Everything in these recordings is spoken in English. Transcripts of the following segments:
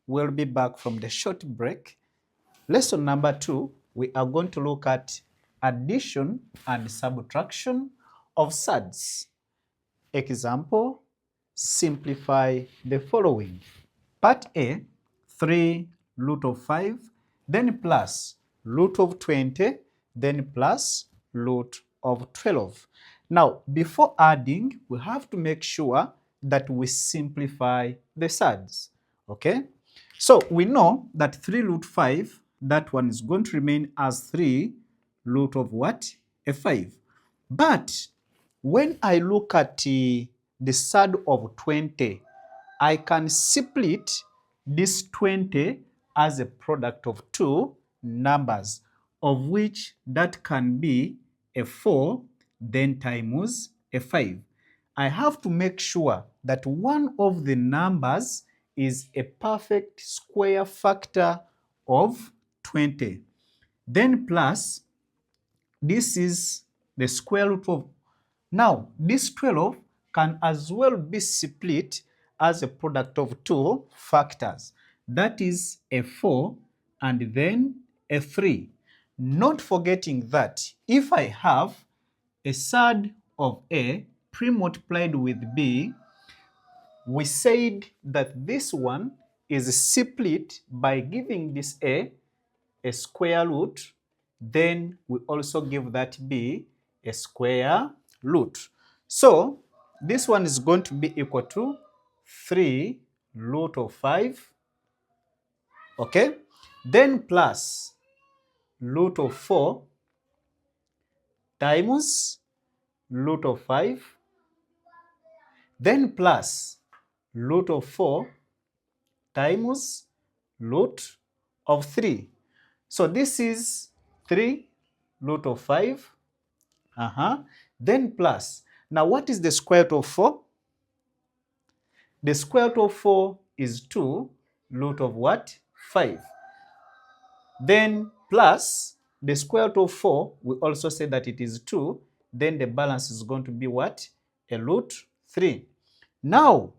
we'll be back from the short break. Lesson number 2, we are going to look at addition and subtraction of surds. Example, simplify the following. Part A, 3 root of 5, then plus root of 20, then plus root of 12. Now, before adding, we have to make sure that we simplify the surds. Okay? So, we know that 3 root 5, that one is going to remain as 3 root of what? A 5. But when I look at the surd of 20, I can split this 20 as a product of two numbers, of which that can be a 4, then times a 5. I have to make sure that one of the numbers is a perfect square factor of 20. Then plus, this is the square root of. Now, this 12 can as well be split as a product of two factors. That is a 4 and then a 3. Not forgetting that if I have a surd of A pre-multiplied with B, we said that this one is split by giving this A a square root, then we also give that B a square root. So this one is going to be equal to 3 root of 5, okay? Then plus root of 4 times root of 5, then plus root of 4 times root of 3. So this is 3 root of 5, then plus. Now what is the square root of 4? The square root of 4 is 2 root of what? 5. Then plus the square root of 4, we also say that it is 2, then the balance is going to be what? A root 3. Now,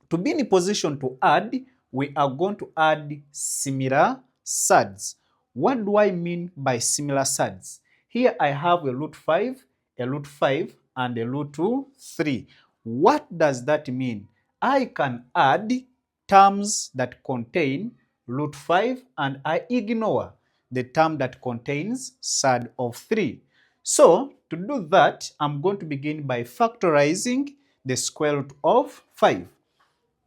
to be in a position to add, we are going to add similar surds. What do I mean by similar surds? Here I have a root 5, and a root 3. What does that mean? I can add terms that contain root 5 and I ignore the term that contains surd of 3. So, to do that, I'm going to begin by factorizing the square root of 5.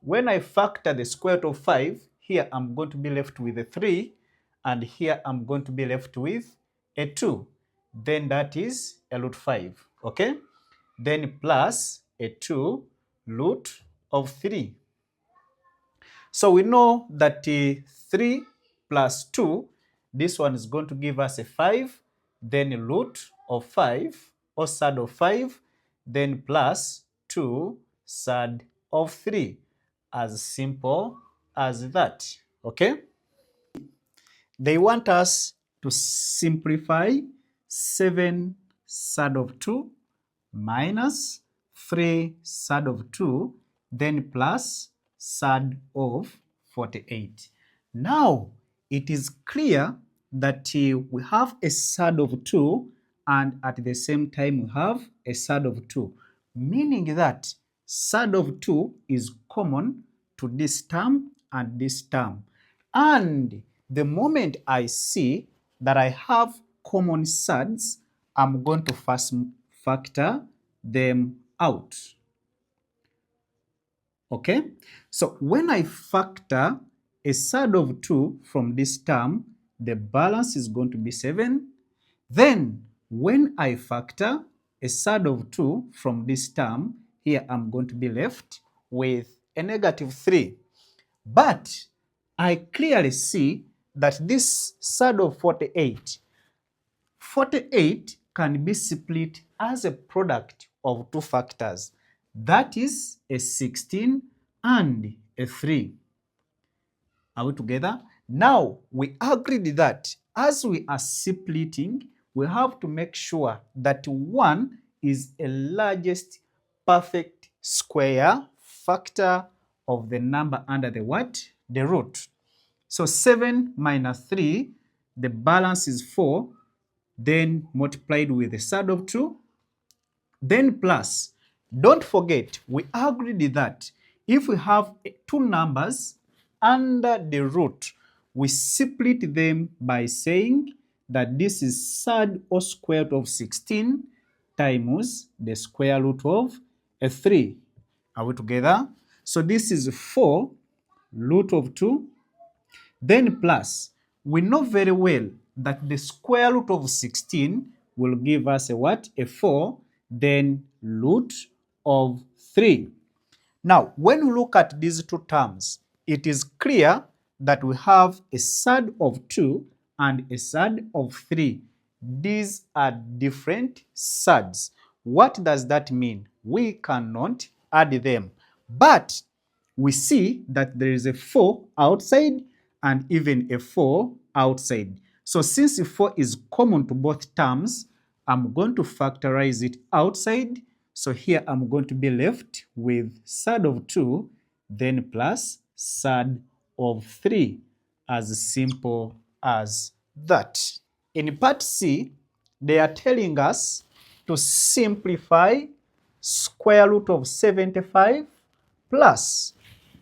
When I factor the square root of 5, here I'm going to be left with a 3, and here I'm going to be left with a 2. Then that is a root 5, okay? Then plus a 2 root of 3. So we know that 3 plus 2, this one is going to give us a 5, then a root of 5, or surd of 5, then plus 2 surd of 3. As simple as that, okay? They want us to simplify 7 surd of 2 minus 3 surd of 2, then plus surd of 48. Now, it is clear that we have a surd of 2 and at the same time we have a surd of 2, meaning that surd of 2 is common to this term and this term. And the moment I see that I have common surds, I'm going to first factor them out. Okay? So when I factor a surd of 2 from this term, the balance is going to be 7. Then when I factor a surd of 2 from this term, here I'm going to be left with a negative 3. But I clearly see that this surd of 48 can be split as a product of two factors. That is a 16 and a 3. Are we together? Now, we agreed that as we are splitting, we have to make sure that 1 is a largest perfect square factor of the number under the what? the root. So 7 minus 3, the balance is 4, then multiplied with the surd of 2, then plus. Don't forget, we agreed that if we have two numbers under the root, we split them by saying that this is surd or square root of 16 times the square root of 3. Are we together? So this is 4 root of 2, then plus. We know very well that the square root of 16 will give us a what? A 4, then root of 3. Now, when we look at these two terms, it is clear that we have a surd of 2 and a surd of 3. These are different surds. What does that mean? We cannot add them. But we see that there is a 4 outside and even a 4 outside. So since the 4 is common to both terms, I'm going to factorize it outside. So here I'm going to be left with surd of 2, then plus surd of 3, as simple as that. In part C, they are telling us to simplify square root of 75 plus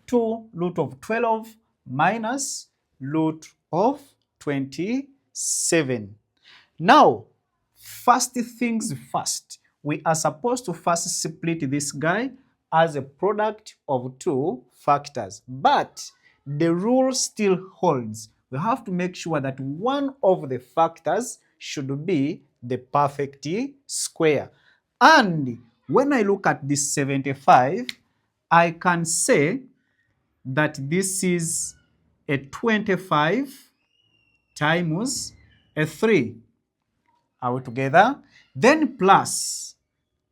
2 root of 12 minus root of 27. Now, first things first, we are supposed to first split this guy as a product of two factors. But the rule still holds. We have to make sure that one of the factors should be the perfect square. And when I look at this 75, I can say that this is a 25 times a 3. Are we together? Then plus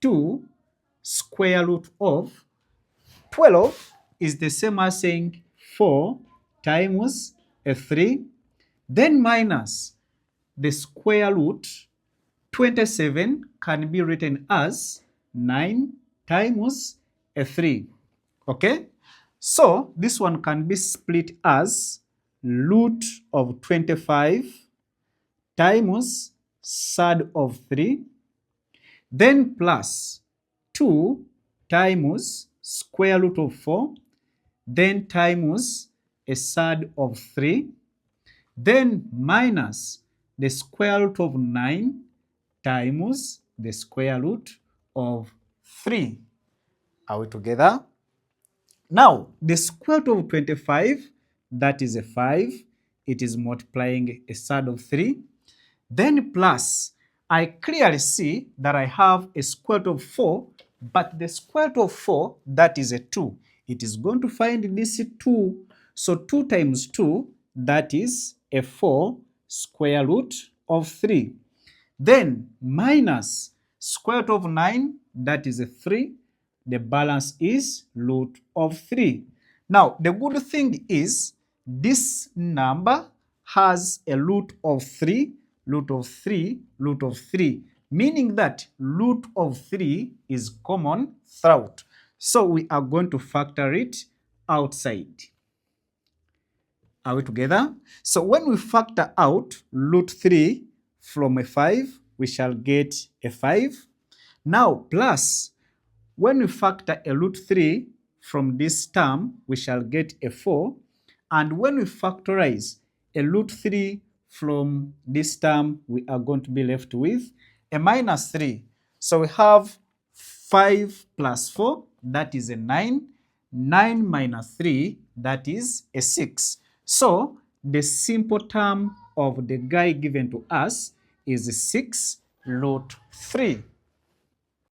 2 square root of 12 is the same as saying 4 times a 3. Then minus the square root 27 can be written as 9 times a 3. Okay? So this one can be split as root of 25 times surd of 3, then plus 2 times square root of 4, then times a surd of 3, then minus the square root of 9 times the square root of 3. Are we together? Now, the square root of 25, that is a 5. It is multiplying a surd of 3. Then plus, I clearly see that I have a square root of 4, but the square root of 4, that is a 2. It is going to find this 2. So 2 times 2, that is a 4 square root of 3. Then minus square root of 9, that is a 3. The balance is root of 3. Now, the good thing is this number has a root of 3, root of 3, root of 3, meaning that root of 3 is common throughout. So we are going to factor it outside. Are we together? So when we factor out root 3 from a 5, we shall get a 5. Now plus, when we factor a root 3 from this term, we shall get a 4. And when we factorize a root 3 from this term, we are going to be left with a minus 3. So we have 5 plus 4, that is a 9. 9 minus 3, that is a 6. So the simple term of the guy given to us is 6 root 3.